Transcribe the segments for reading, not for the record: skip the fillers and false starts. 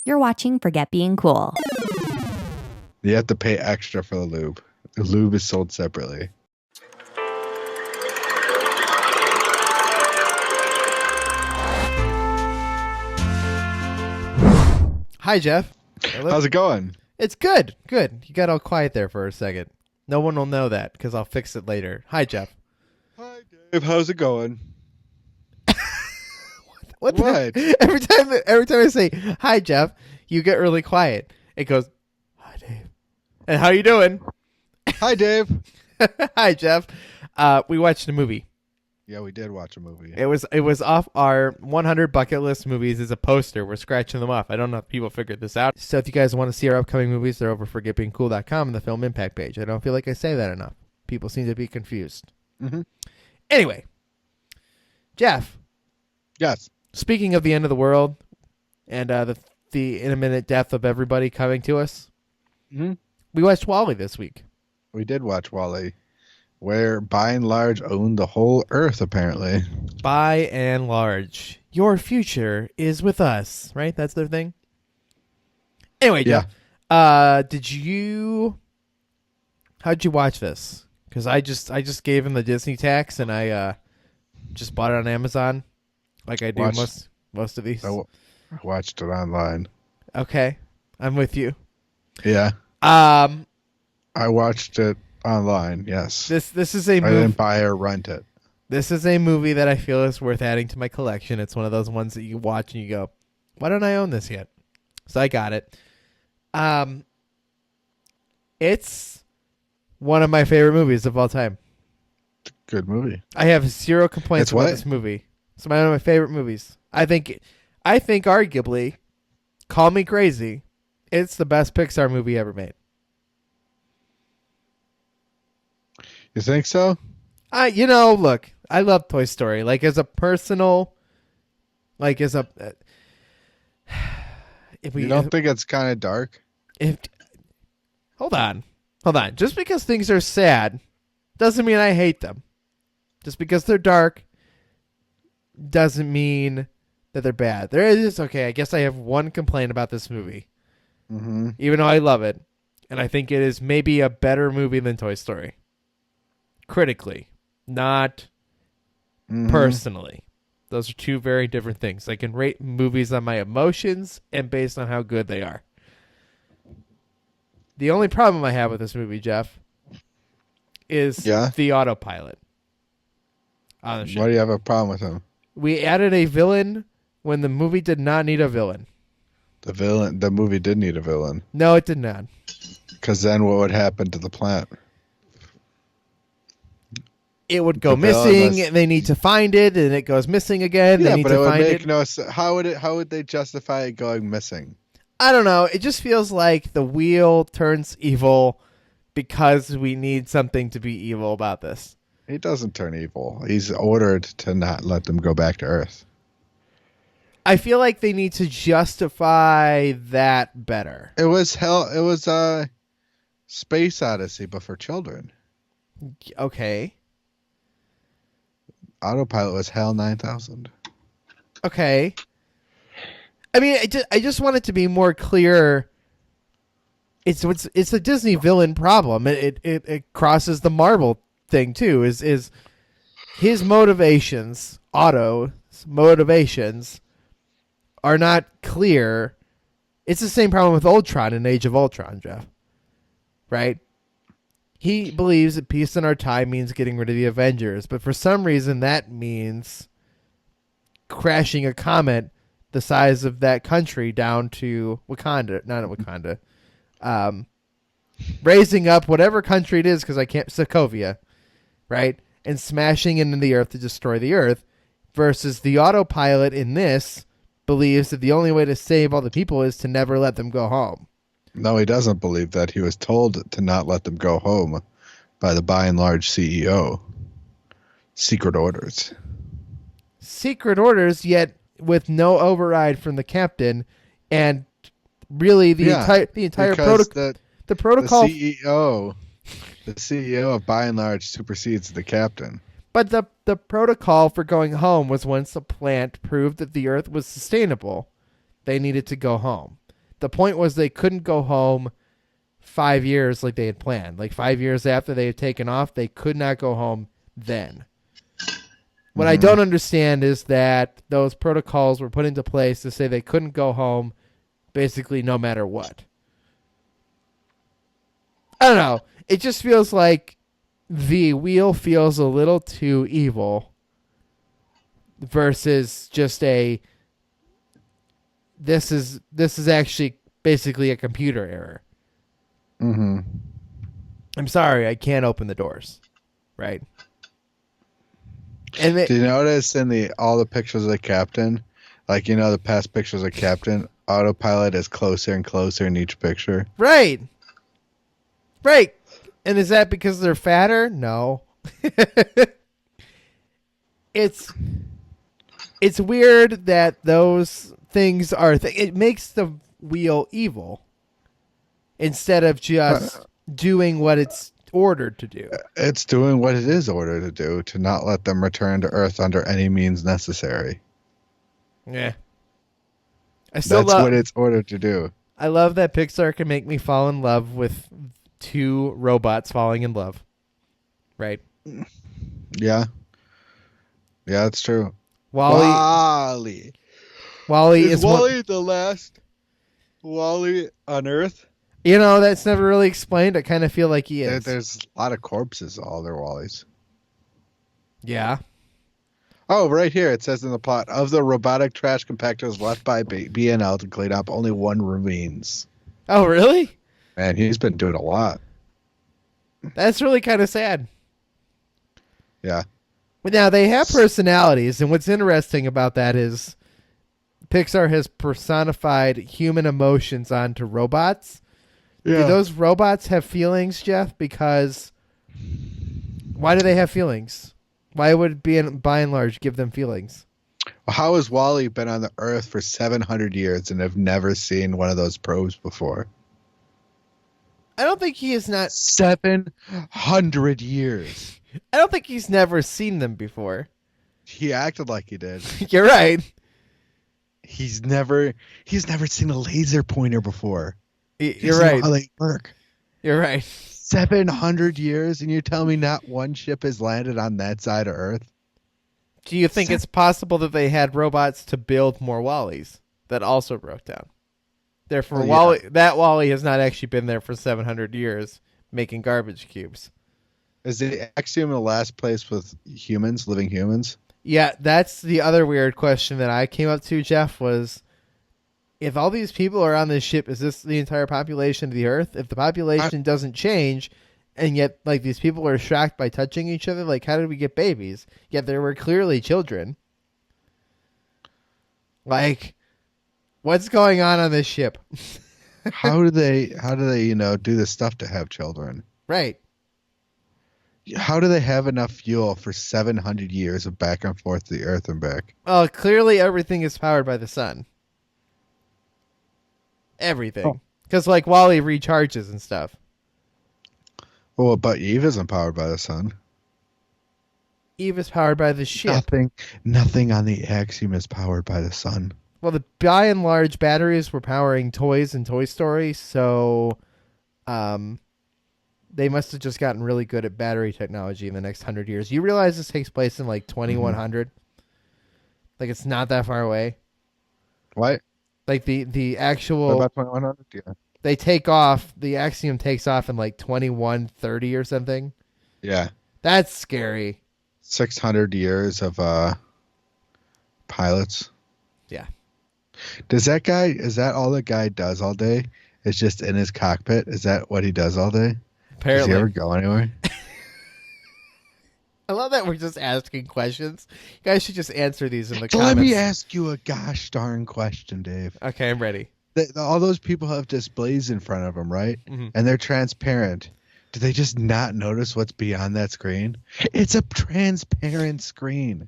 You're watching Forget Being Cool. You have to pay extra for the lube. The lube is sold separately. Hi, Jeff. How's it going? It's good. Good. You got all quiet there for a second. No one will know that because I'll fix it later. Hi, Jeff. Hi, Dave. How's it going? What? Every time I say hi, Jeff, you get really quiet. It goes, hi, Dave. And how you doing? Hi, Dave. Hi, Jeff. We watched a movie. Yeah, we did watch a movie. It was off our 100 bucket list movies as a poster. We're scratching them off. I don't know if people figured this out. So if you guys want to see our upcoming movies, they're over for forgetbeingcool.com and the Film Impact page. I don't feel like I say that enough. People seem to be confused. Mm-hmm. Anyway, Jeff. Yes. Speaking of the end of the world and the imminent death of everybody coming to us, we watched WALL-E this week. We did watch WALL-E, where by and large owned the whole Earth, apparently. By and large. Your future is with us, right? That's their thing? Anyway, Jeff, how'd you watch this? Because I just gave him the Disney tax and I just bought it on Amazon. Like I do most of these. I watched it online. Okay. I'm with you. Yeah. I watched it online, yes. This is a movie. I didn't buy or rent it. This is a movie that I feel is worth adding to my collection. It's one of those ones that you watch and you go, why don't I own this yet? So I got it. It's one of my favorite movies of all time. It's a good movie. I have zero complaints about this movie. It's one of my favorite movies. I think arguably, call me crazy, it's the best Pixar movie ever made. You think so? Look, I love Toy Story. Like as a personal, like as a. You don't think it's kind of dark? Hold on. Just because things are sad, doesn't mean I hate them. Just because they're dark, doesn't mean that they're bad. There is okay. I guess I have one complaint about this movie, even though I love it, and I think it is maybe a better movie than Toy Story. Critically, not personally. Those are two very different things. I can rate movies on my emotions and based on how good they are. The only problem I have with this movie, Jeff, is the autopilot. Why do you have a problem with him? We added a villain when the movie did not need a villain. The movie did need a villain. No, it did not. Because then what would happen to the plant? It would go missing, and they need to find it, and it goes missing again. Yeah, they need but to it would find make it. no sense. How would they justify it going missing? I don't know. It just feels like the wheel turns evil because we need something to be evil about this. He doesn't turn evil. He's ordered to not let them go back to Earth. I feel like they need to justify that better. It was Space Odyssey, but for children. Okay. Autopilot was HAL 9000. Okay. I mean, I just want it to be more clear. It's a Disney villain problem. It crosses the Marvel thing too. Is his motivations, Otto's motivations, are not clear. It's the same problem with Ultron in Age of Ultron, Jeff. Right? He believes that peace in our time means getting rid of the Avengers, but for some reason that means crashing a comet the size of that country down to Wakanda, not Wakanda, raising up whatever country it is, because I can't, Sokovia, right? And smashing into the earth to destroy the earth, versus the autopilot in this believes that the only way to save all the people is to never let them go home. No, he doesn't believe that. He was told to not let them go home by the by and large CEO. Secret orders. Secret orders, yet with no override from the captain, and really the entire protocol. The protocol. The CEO of by and large supersedes the captain. But the protocol for going home was once the plant proved that the Earth was sustainable, they needed to go home. The point was they couldn't go home 5 years like they had planned. Like 5 years after they had taken off, they could not go home then. What I don't understand is that those protocols were put into place to say they couldn't go home basically no matter what. I don't know. It just feels like the wheel feels a little too evil versus just this is actually basically a computer error. Mm-hmm. I'm sorry, I can't open the doors. Right? And do you notice in all the pictures of the captain, like, the past pictures of captain, autopilot is closer and closer in each picture? Right. And is that because they're fatter? No. It's weird that those things are it makes the wheel evil instead of just doing what it's ordered to do. It's doing what it is ordered to do, to not let them return to Earth under any means necessary. Yeah. That's what it's ordered to do. I love that Pixar can make me fall in love with two robots falling in love. Right? Yeah. Yeah, that's true. Wally is Wally the last Wally on Earth? That's never really explained. I kind of feel like he is. There's a lot of corpses, all their Wallys. Yeah. Oh, right here it says in the plot, of the robotic trash compactors left by BNL to clean up, only one remains. Oh, really? Man, he's been doing a lot. That's really kind of sad. Yeah. But now they have personalities, and what's interesting about that is Pixar has personified human emotions onto robots. Yeah. Do those robots have feelings, Jeff? Because why do they have feelings? Why would by and large give them feelings? Well, how has Wally been on the Earth for 700 years and have never seen one of those probes before? I don't think he is not 700 years. I don't think he's never seen them before. He acted like he did. You're right. He's never seen a laser pointer before. You're right. How they work. You're right. 700 years, and you tell me not one ship has landed on that side of Earth? Do you think it's possible that they had robots to build more Wallys that also broke down? Therefore, that Wally has not actually been there for 700 years making garbage cubes. Is the Axiom the last place with humans, living humans? Yeah, that's the other weird question that I came up to, Jeff, was if all these people are on this ship, is this the entire population of the Earth? If the population doesn't change, and yet like these people are shocked by touching each other, like how did we get babies? Yet there were clearly children. Like, what's going on this ship? How do they do this stuff to have children? Right. How do they have enough fuel for 700 years of back and forth to the Earth and back? Well, clearly everything is powered by the sun. Everything. Because like Wally recharges and stuff. Well, but Eve isn't powered by the sun. Eve is powered by the ship. Nothing on the Axiom is powered by the sun. Well, by and large, batteries were powering toys in Toy Story, so they must have just gotten really good at battery technology in the next 100 years. You realize this takes place in like 2100? Like it's not that far away. What? Like the actual... What about 2100? Yeah. They take off, the Axiom takes off in like 2130 or something. Yeah. That's scary. 600 years of pilots. Yeah. Is that all the guy does all day? Is just in his cockpit? Is that what he does all day? Apparently. Does he ever go anywhere? I love that we're just asking questions. You guys should just answer these in the comments. Let me ask you a gosh darn question, Dave. Okay, I'm ready. All those people have displays in front of them, right? Mm-hmm. And they're transparent. Do they just not notice what's beyond that screen? It's a transparent screen.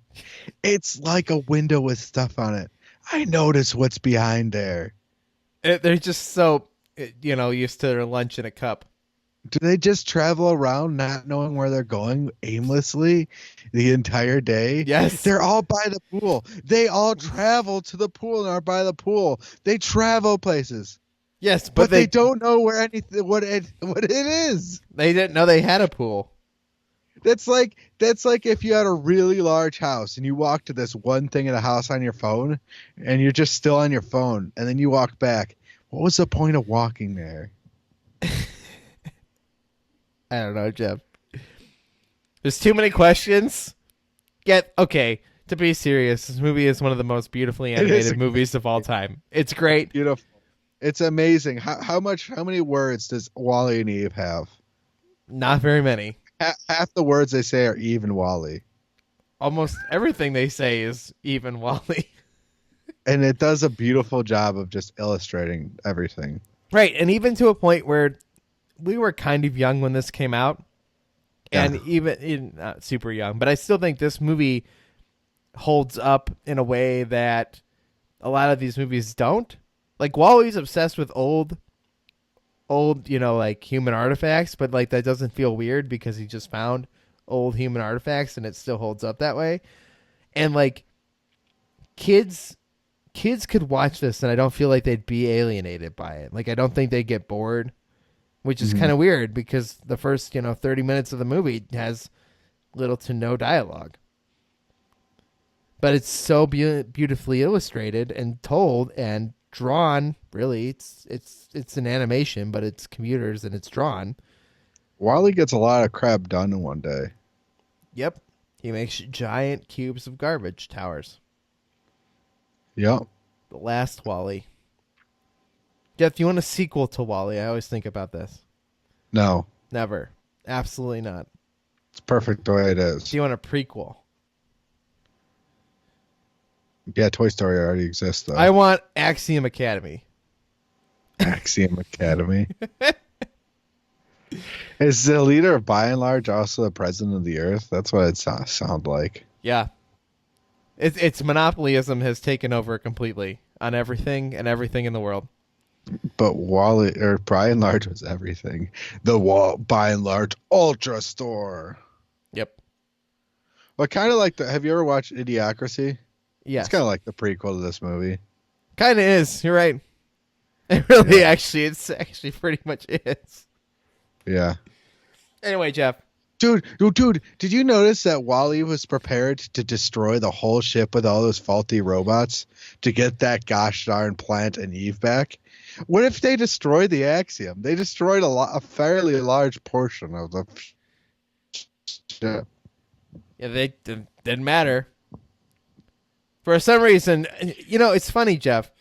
It's like a window with stuff on it. I notice what's behind there. They're just so, used to their lunch in a cup. Do they just travel around not knowing where they're going aimlessly the entire day? Yes. They're all by the pool. They all travel to the pool and are by the pool. They travel places. Yes, but they don't know where anything what it is. They didn't know they had a pool. That's like if you had a really large house and you walk to this one thing in the house on your phone and you're just still on your phone and then you walk back. What was the point of walking there? I don't know, Jeff. There's too many questions. Okay, to be serious, this movie is one of the most beautifully animated movies of all time. It's great. Beautiful. It's amazing. How many words does Wally and Eve have? Not very many. Half the words they say are Eve and Wally. Almost everything they say is Eve and Wally. And it does a beautiful job of just illustrating everything. Right, and even to a point where we were kind of young when this came out. And even not super young, but I still think this movie holds up in a way that a lot of these movies don't. Like, Wally's obsessed with old, like human artifacts, but like that doesn't feel weird because he just found old human artifacts and it still holds up that way. And like kids could watch this and I don't feel like they'd be alienated by it. Like, I don't think they'd get bored, which is kind of weird because the first, 30 minutes of the movie has little to no dialogue. But it's so beautifully illustrated and told and drawn. Really, it's an animation, but it's computers and it's drawn. Wally gets a lot of crap done in one day. Yep. He makes giant cubes of garbage towers. Yep. The last Wally. Jeff, do you want a sequel to Wally? I always think about this. No. Never. Absolutely not. It's perfect the way it is. Do you want a prequel? Yeah, Toy Story already exists, though. I want Axiom Academy. Axiom Academy. Is the leader of By and Large also the president of the Earth? That's what it sounds like. Yeah. It's monopolyism has taken over completely on everything and everything in the world. But By and Large was everything. The By and Large Ultra Store. Yep. Well, kind of like have you ever watched Idiocracy? Yes. It's kind of like the prequel to this movie. Kind of is. You're right. It really it's actually pretty much is. Yeah. Anyway, Jeff. Dude, did you notice that Wally was prepared to destroy the whole ship with all those faulty robots to get that gosh darn Plant and Eve back? What if they destroyed the Axiom? They destroyed a fairly large portion of the ship. Yeah, they didn't matter. For some reason, it's funny, Jeff,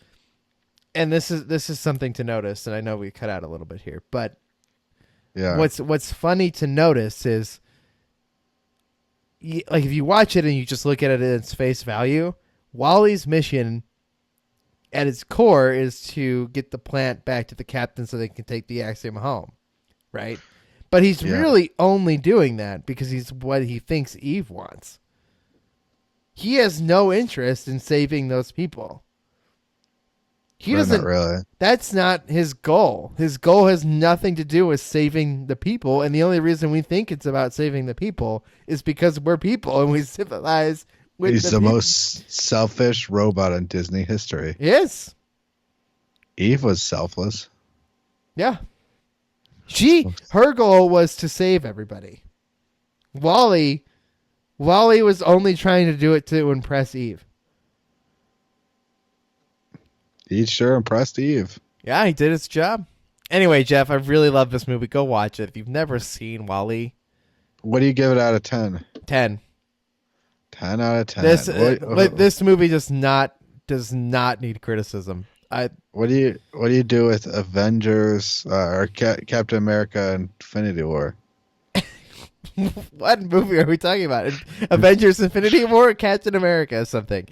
and this is something to notice, and I know we cut out a little bit here, but yeah, what's funny to notice is, like, if you watch it and you just look at it at its face value, Wally's mission at its core is to get the Plant back to the captain so they can take the Axiom home, right? But he's really only doing that because he's what he thinks Eve wants. He has no interest in saving those people. He doesn't really. That's not his goal. His goal has nothing to do with saving the people, and the only reason we think it's about saving the people is because we're people and we sympathize with He's the people. most selfish robot in Disney history. Yes. Eve was selfless. Yeah. Her goal was to save everybody. Wally was only trying to do it to impress Eve. He sure impressed Eve. Yeah, he did his job. Anyway, Jeff, I really love this movie. Go watch it. If you've never seen Wally. What do you give it out of 10? 10. 10 out of 10. This movie does not need criticism. What do you do with Avengers or Captain America Infinity War? What movie are we talking about? Avengers Infinity War or Captain America something?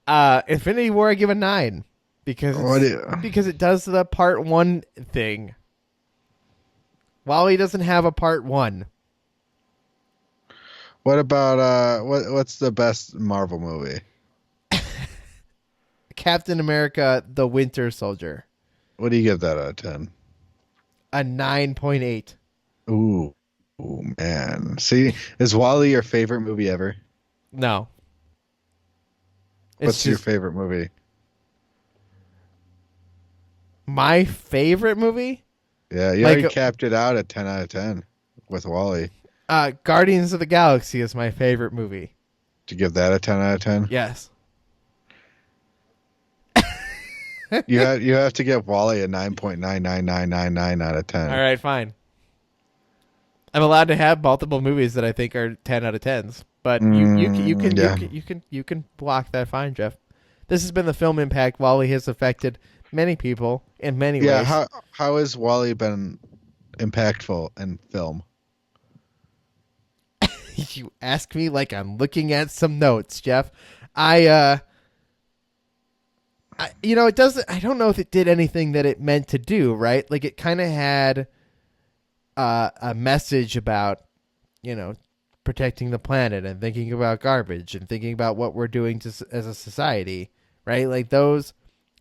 Infinity War I give a 9 because it does the part 1 thing. Wally doesn't have a part 1. What about what's the best Marvel movie? Captain America the Winter Soldier. What do you give that out of 10? A 9.8. Ooh, man. See, is Wally your favorite movie ever? No. What's your favorite movie? My favorite movie? Yeah, you already capped it out at 10 out of 10 with Wall-E. Guardians of the Galaxy is my favorite movie. To give that a 10 out of 10? Yes. You have to give Wall-E a 9.99999 out of 10. All right, fine. I'm allowed to have multiple movies that I think are 10 out of 10s, but you can block that fine, Jeff. This has been the Film Impact. Wall-E has affected many people in many ways. Yeah, how has Wall-E been impactful in film? You ask me like I'm looking at some notes, Jeff. It doesn't. I don't know if it did anything that it meant to do. Right? Like it kind of had a message about, protecting the planet and thinking about garbage and thinking about what we're doing as a society. Right? Like those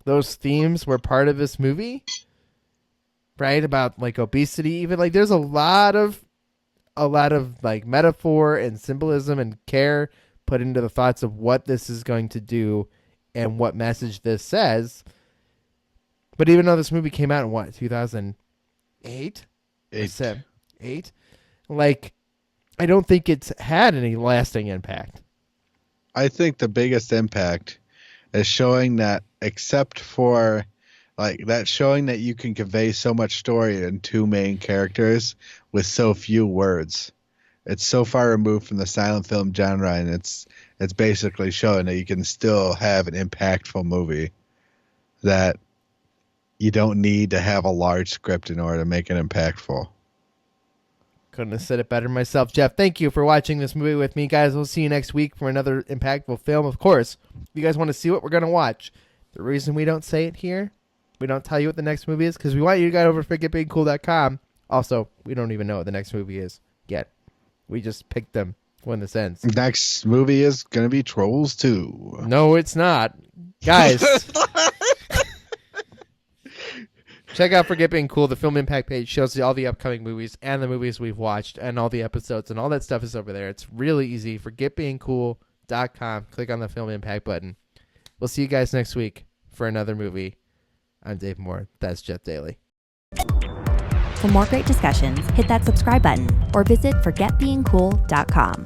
themes were part of this movie. Right? About like obesity, even like there's a lot of like metaphor and symbolism and care put into the thoughts of what this is going to do and what message this says. But even though this movie came out in what, 2008? 8. Like, I don't think it's had any lasting impact. I think the biggest impact is showing that, except for showing that you can convey so much story in two main characters with so few words. It's so far removed from the silent film genre, and it's basically showing that you can still have an impactful movie, that you don't need to have a large script in order to make it impactful. Couldn't have said it better myself. Jeff, thank you for watching this movie with me, guys. We'll see you next week for another impactful film. Of course, if you guys want to see what we're going to watch, the reason we don't say it here, we don't tell you what the next movie is, because we want you to go over to forgetbeingcool.com. Also, we don't even know what the next movie is yet. We just picked them when this ends. Next movie is going to be Trolls 2. No, it's not. Guys, check out Forget Being Cool. The Film Impact page shows you all the upcoming movies and the movies we've watched and all the episodes, and all that stuff is over there. It's really easy. Forgetbeingcool.com. Click on the Film Impact button. We'll see you guys next week for another movie. I'm Dave Moore. That's Jeff Daly. For more great discussions, hit that subscribe button or visit forgetbeingcool.com.